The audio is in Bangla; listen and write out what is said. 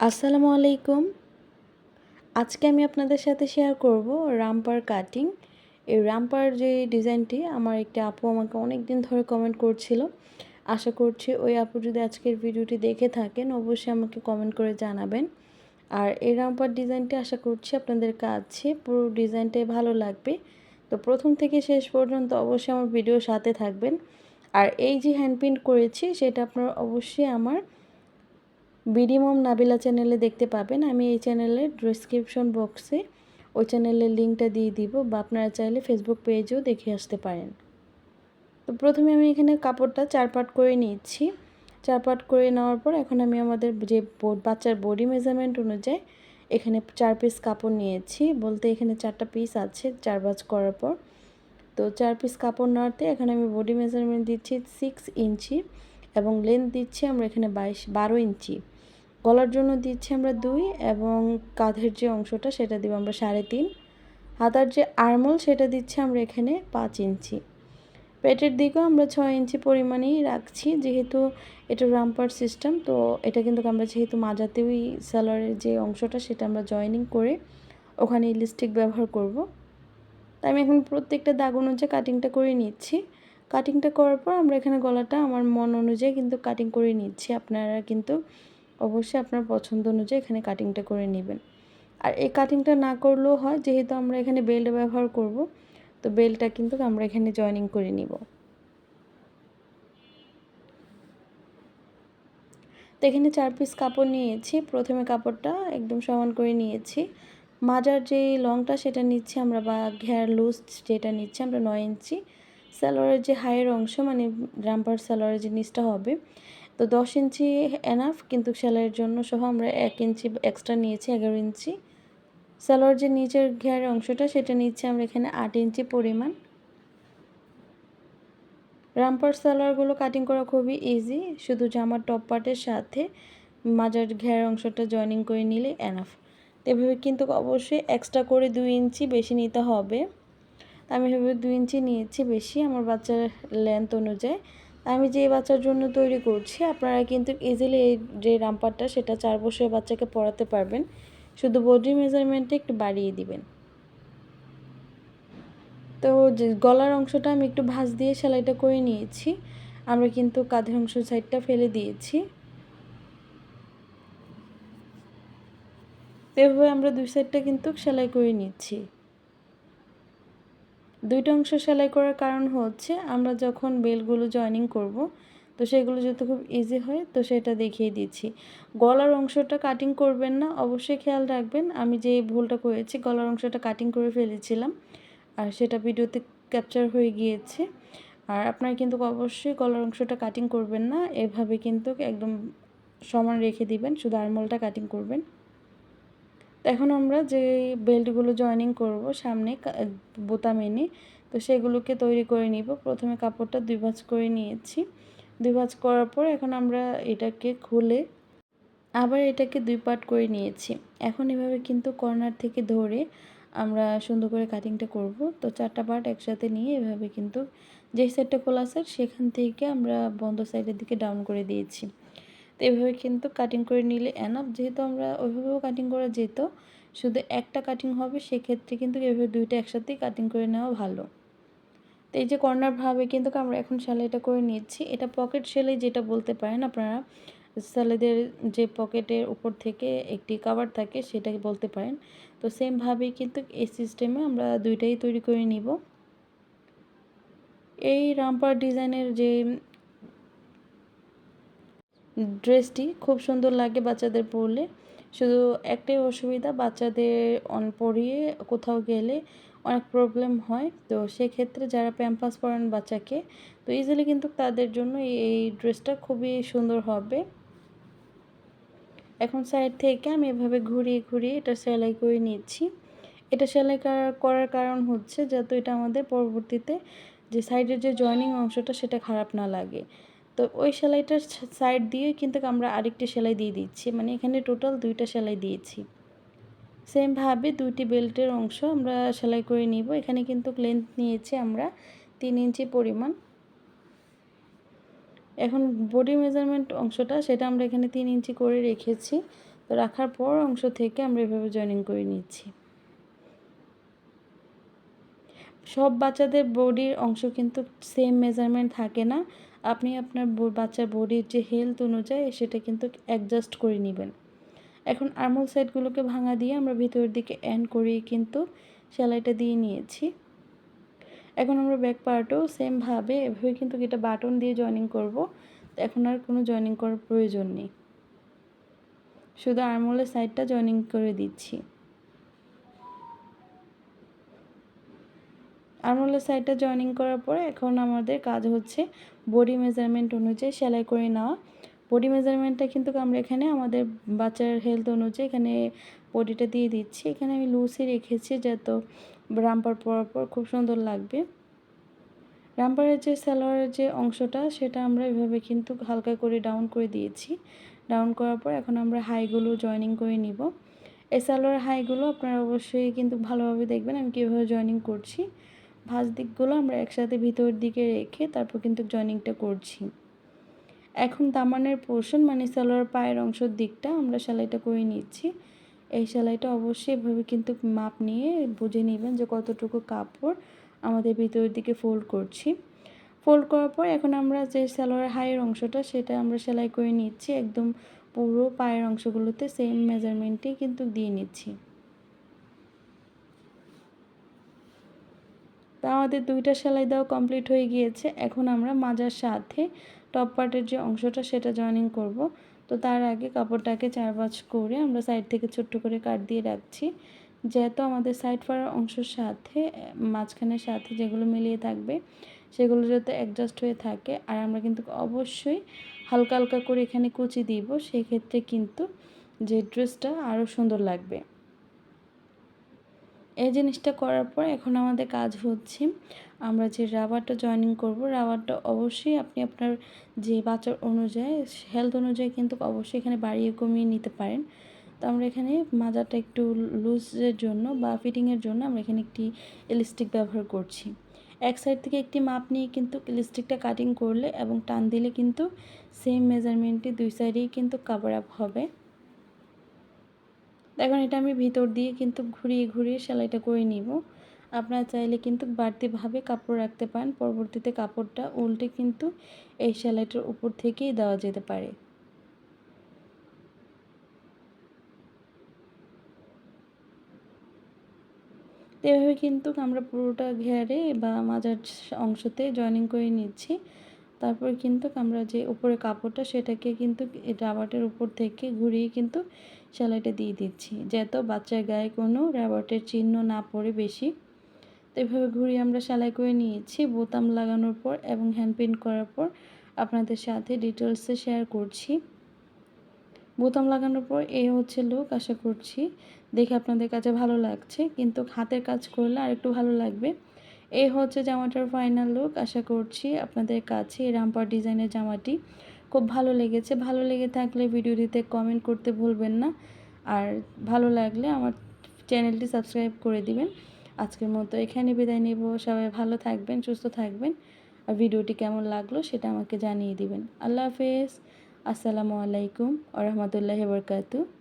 আসসালামু আলাইকুম। আজকে আমি আপনাদের সাথে শেয়ার করব রামপার কাটিং। এই রামপার যে ডিজাইনটি আমার একটি আপু আমাকে অনেক দিন ধরে কমেন্ট করছিল। আশা করছি ওই আপু যদি আজকের ভিডিওটি দেখে থাকেন অবশ্যই আমাকে কমেন্ট করে জানাবেন। আর এই রামপার ডিজাইনটি আশা করছি আপনাদের কাছে পুরো ডিজাইনটাই ভালো লাগবে। তো প্রথম থেকে শেষ পর্যন্ত অবশ্যই আমার ভিডিওর সাথে থাকবেন। আর এই যে হ্যান্ড প্রিন্ট করেছি সেটা আপনারা অবশ্যই আমার বিডি মম নাবিলা চ্যানেলে দেখতে পাবেন। আমি এই চ্যানেলের ডেসক্রিপশন বক্সে ওই চ্যানেলের লিঙ্কটা দিয়ে দিব, বা আপনারা চাইলে ফেসবুক পেজেও দেখে আসতে পারেন। তো প্রথমে আমি এখানে কাপড়টা 4 পার্ট করে নিচ্ছি। 4 পার্ট করে নেওয়ার পর এখন আমি আমাদের যে বাচ্চার বডি মেজারমেন্ট অনুযায়ী এখানে 4 পিস কাপড় নিয়েছি, বলতে এখানে 4টা পিস আছে 4 ভাঁজ করার পর। তো 4 পিস কাপড় নেওয়াতে এখানে আমি বডি মেজারমেন্ট দিচ্ছি 6 ইঞ্চি এবং লেন্থ দিচ্ছি আমরা এখানে 12 ইঞ্চি। গলার জন্য দিচ্ছি আমরা 2 এবং কাঁধের যে অংশটা সেটা দিব আমরা 3.5। হাতার যে আর্মল সেটা দিচ্ছি আমরা এখানে 5 ইঞ্চি। পেটের দিকেও আমরা 6 ইঞ্চি পরিমাণেই রাখছি, যেহেতু এটা রামপার সিস্টেম। তো এটা কিন্তু আমরা যেহেতু মাজাতেই সালোয়ারের যে অংশটা সেটা আমরা জয়েনিং করে ওখানে ইলাস্টিক ব্যবহার করব। তাই আমি এখন প্রত্যেকটা দাগ অনুযায়ী কাটিংটা করে নিচ্ছি। কাটিংটা করার পর আমরা এখানে গলাটা আমার মন অনুযায়ী কিন্তু কাটিং করে নিচ্ছি। আপনারা কিন্তু অবশ্যই আপনার পছন্দ অনুযায়ী এখানে কাটিংটা করে নেবেন। আর এই কাটিংটা না করলেও হয়, যেহেতু আমরা এখানে বেল্ট ব্যবহার করব। তো বেল্টটা কিন্তু আমরা এখানে জয়েনিং করে নিব। তো এখানে 4 পিস কাপড় নিয়েছি। প্রথমে কাপড়টা একদম সমান করে নিয়েছি। মাজার যে লংটা সেটা নিচ্ছি আমরা, বা ঘের লুজ যেটা নিচ্ছি আমরা 9 ইঞ্চি। সালোয়ারের যে হাইয়ের অংশ মানে রামপার সালোয়ারের যে নিচটা হবে, তো 10 ইঞ্চি এনাফ, কিন্তু সেলাইয়ের জন্য সহ আমরা 1 ইঞ্চি এক্সট্রা নিয়েছি 11 ইঞ্চি। সালোয়ার যে নিচের ঘেরের অংশটা সেটা নিচ্ছি আমরা এখানে 8 ইঞ্চি পরিমাণ। রামপার সালোয়ারগুলো কাটিং করা খুবই ইজি, শুধু জামার টপ পার্টের সাথে মাজার ঘেরের অংশটা জয়েনিং করে নিলে এনাফ। তো এভাবে কিন্তু অবশ্যই এক্সট্রা করে 2 ইঞ্চি বেশি নিতে হবে। আমি এভাবে 2 ইঞ্চি নিয়েছি বেশি আমার বাচ্চার লেন্থ অনুযায়ী। আমি যে বাচ্চার জন্য তৈরি করছি আপনারা কিন্তু ইজিলি এই যে রামপারটা সেটা 4 বছরের বাচ্চাকে পরাতে পারবেন। শুধু বডি মেজারমেন্টে একটু বাড়িয়ে দিবেন। তো যে গলার অংশটা আমি একটু ভাঁজ দিয়ে সেলাইটা করে নিয়েছি। আমরা কিন্তু কাঁধের অংশ সাইডটা ফেলে দিয়েছি। তো এভাবে আমরা 2 সাইডটা কিন্তু সেলাই করে নিচ্ছি। 2টা অংশ সেলাই করার কারণ হচ্ছে আমরা যখন বেলগুলো জয়েনিং করব, তো সেগুলো যাতে খুব ইজি হয় তো সেটা দেখিয়ে দিচ্ছি। গলার অংশটা কাটিং করবেন না, অবশ্যই খেয়াল রাখবেন। আমি যে ভুলটা করেছি, গলার অংশটা কাটিং করে ফেলেছিলাম আর সেটা ভিডিওতে ক্যাপচার হয়ে গিয়েছে। আর আপনারা কিন্তু অবশ্যই গলার অংশটা কাটিং করবেন না, এভাবে কিন্তু একদম সমান রেখে দিবেন, শুধু আরমোলটা কাটিং করবেন। তো এখন আমরা যে বেল্টগুলো জয়েনিং করব সামনে বোতাম এনে, তো সেগুলোকে তৈরি করে নিব। প্রথমে কাপড়টা 2 ভাঁজ করে নিয়েছি। 2 ভাঁজ করার পর এখন আমরা এটাকে খুলে আবার এটাকে 2 পার্ট করে নিয়েছি। এখন এভাবে কিন্তু কর্নার থেকে ধরে আমরা সুন্দর করে কাটিংটা করব। তো 4টা পার্ট একসাথে নিয়ে এভাবে কিন্তু যে সাইডটা খোলা সাইড সেখান থেকে আমরা বন্ধ সাইডের দিকে ডাউন করে দিয়েছি। তো এভাবে কিন্তু কাটিং করে নিলে এনাফ, যেহেতু আমরা ওইভাবেও কাটিং করা যেত, শুধু একটা কাটিং হবে সেক্ষেত্রে কিন্তু এভাবে 2টা একসাথেই কাটিং করে নেওয়া ভালো। তো এই যে কর্নার ভাবে কিন্তু আমরা এখন সেলাইটা করে নিচ্ছি। এটা পকেট সেলাই যেটা বলতে পারেন আপনারা, ছেলেদের যে পকেটের উপর থেকে একটি কভার থাকে সেটাকে বলতে পারেন। তো সেমভাবেই কিন্তু এই সিস্টেমে আমরা 2টাই তৈরি করে নিব। এই রামপার ডিজাইনের যে ড্রেসটি খুব সুন্দর লাগে বাচ্চাদের পরলে। শুধু একটাই অসুবিধা, বাচ্চাদের পরিয়ে কোথাও গেলে অনেক প্রবলেম হয়। তো সেক্ষেত্রে যারা প্যাম্পাস পরান বাচ্চাকে, তো ইজিলি কিন্তু তাদের জন্য এই ড্রেসটা খুবই সুন্দর হবে। এখন সাইড থেকে আমি এভাবে ঘুরিয়ে ঘুরিয়ে এটা সেলাই করে নিচ্ছি। এটা সেলাই করার কারণ হচ্ছে যাতে এটা আমাদের পরবর্তীতে যে সাইডের যে জয়েনিং অংশটা সেটা খারাপ না লাগে। তো ওই সেলাইটার সাইড দিয়ে কিন্তু আমরা আরেকটি সেলাই দিয়ে দিচ্ছি, মানে এখানে টোটাল 2টা সেলাই দিয়েছি। সেমভাবে 2টি বেল্টের অংশ আমরা সেলাই করে নিব। এখানে কিন্তু লেন্থ নিয়েছি আমরা 3 ইঞ্চি পরিমাণ। এখন বডি মেজারমেন্ট অংশটা সেটা আমরা এখানে 3 ইঞ্চি করে রেখেছি। তো তো রাখার পর অংশ থেকে আমরা এভাবে জয়েনিং করে নিচ্ছি। সব বাচ্চাদের বডির অংশ কিন্তু সেম মেজারমেন্ট থাকে না। আপনি আপনার বাচ্চার বডির যে হেলথ অনুযায়ী সেটা কিন্তু অ্যাডজাস্ট করে নেবেন। এখন আর্মহোল সাইডগুলোকে ভাঙা দিয়ে আমরা ভিতরের দিকে এন্ড করিয়ে কিন্তু সেলাইটা দিয়ে নিয়েছি। এখন আমরা ব্যাক পার্টও সেমভাবে এভাবে কিন্তু এটা বাটন দিয়ে জয়েনিং করব। এখন আর কোনো জয়েনিং করার প্রয়োজন নেই, শুধু আর্মহোলের সাইডটা জয়েনিং করে দিচ্ছি। আর্মহোলের সাইডটা জয়েনিং করার পরে এখন আমাদের কাজ হচ্ছে বডি মেজারমেন্ট অনুযায়ী সেলাই করে নেওয়া। বডি মেজারমেন্টটা কিন্তু আমরা এখানে আমাদের বাচ্চার হেলথ অনুযায়ী এখানে বডিটা দিয়ে দিচ্ছি। এখানে আমি লুজই রেখেছি যাতে রামপার পরার পর খুব সুন্দর লাগবে। রামপারের যে সালোয়ারের যে অংশটা সেটা আমরা এভাবে কিন্তু হালকা করে ডাউন করে দিয়েছি। ডাউন করার পর এখন আমরা হাইগুলো জয়েনিং করে নিব। এই সালোয়ার হাইগুলো আপনারা অবশ্যই কিন্তু ভালোভাবে দেখবেন আমি কীভাবে জয়েনিং করছি। ভাঁজ দিকগুলো আমরা একসাথে ভিতর দিকে রেখে তারপর কিন্তু জয়েনিংটা করছি। এখন দামানের পোর্শন মানে সালোয়ার পায়ের অংশের দিকটা আমরা সেলাইটা করে নিচ্ছি। এই সেলাইটা অবশ্যই এভাবে কিন্তু মাপ নিয়ে বুঝে নেবেন যে কতটুকু কাপড় আমাদের ভিতরের দিকে ফোল্ড করছি। ফোল্ড করার পর এখন আমরা যে সালোয়ার হাইয়ের অংশটা সেটা আমরা সেলাই করে নিচ্ছি। একদম পুরো পায়ের অংশগুলোতে সেম মেজারমেন্টেই কিন্তু দিয়ে নিচ্ছি। তা আমাদের দুইটা সেলাই দেওয়া কমপ্লিট হয়ে গিয়েছে। এখন আমরা মাজার সাথে টপ পার্টের যে অংশটা সেটা জয়েনিং করব। তো তার আগে কাপড়টাকে 4 ভাঁজ করে আমরা সাইড থেকে ছোট্ট করে কাট দিয়ে রাখছি, যেহেতু আমাদের সাইড ফাড়ার অংশের সাথে মাঝখানের সাথে যেগুলো মিলিয়ে থাকবে সেগুলো যাতে অ্যাডজাস্ট হয়ে থাকে। আর আমরা কিন্তু অবশ্যই হালকা হালকা করে এখানে কুচি দিব, সেক্ষেত্রে কিন্তু যে ড্রেসটা আরও সুন্দর লাগবে। এই জিনিসটা করার পর এখন আমাদের কাজ হচ্ছে আমরা যে রাবারটা জয়েনিং করব, রাবারটা অবশ্যই আপনি আপনার যে বাচ্চার অনুযায়ী হেলথ অনুযায়ী কিন্তু অবশ্যই এখানে বাড়িয়ে কমিয়ে নিতে পারেন। তো আমরা এখানে মাজাটা একটু লুজের জন্য বা ফিটিংয়ের জন্য আমরা এখানে একটি ইলাস্টিক ব্যবহার করছি। এক সাইড থেকে একটি মাপ নিয়ে কিন্তু ইলাস্টিকটা কাটিং করলে এবং টান দিলে কিন্তু সেম মেজারমেন্টে দুই সাইডেই কিন্তু কভার আপ হবে। এখন এটা আমি ভিতর দিয়ে কিন্তু ঘুরিয়ে ঘুরিয়ে সেলাইটা করে নিব। আপনারা চাইলে কিন্তু বাড়তিভাবে কাপড় রাখতে পারেন, পরবর্তীতে কাপড়টা উল্টে কিন্তু এই সেলাইটার উপর থেকেই দেওয়া যেতে পারে। এভাবে কিন্তু আমরা পুরোটা ঘেরে বা মাজার অংশতে জয়েনিং করে নিচ্ছি। তারপর কিন্তু আমরা যে উপরে কাপড়টা সেটাকে কিন্তু রাবারের উপর থেকে ঘুরিয়ে কিন্তু সেলাইটা দিয়ে দিচ্ছি, যাতে বাচ্চার গায়ে কোনো রাবারের চিহ্ন না পড়ে বেশি। তো এভাবে ঘুরিয়ে আমরা সেলাই করে নিয়েছি। বোতাম লাগানোর পর এবং হ্যান্ড প্রিন্ট করার পর আপনাদের সাথে ডিটেলসে শেয়ার করছি। বোতাম লাগানোর পর এই হচ্ছে লুক। আশা করছি দেখে আপনাদের কাছে ভালো লাগছে, কিন্তু হাতের কাজ করলে আরেকটু ভালো লাগবে। এই হচ্ছে জামাটার ফাইনাল লুক। আশা করছি আপনাদের কাছে এই রামপার ডিজাইনের জামাটি খুব ভালো লেগেছে। ভালো লেগে থাকলে ভিডিওটিতে কমেন্ট করতে ভুলবেন না, আর ভালো লাগলে আমার চ্যানেলটি সাবস্ক্রাইব করে দিবেন। আজকের মতো এখানে বিদায় নেব। সবাই ভালো থাকবেন, সুস্থ থাকবেন, আর ভিডিওটি কেমন লাগলো সেটা আমাকে জানিয়ে দিবেন। আল্লাহ হাফেজ। আসসালামু আলাইকুম ওয়া রাহমাতুল্লাহি ওয়া বারাকাতুহু।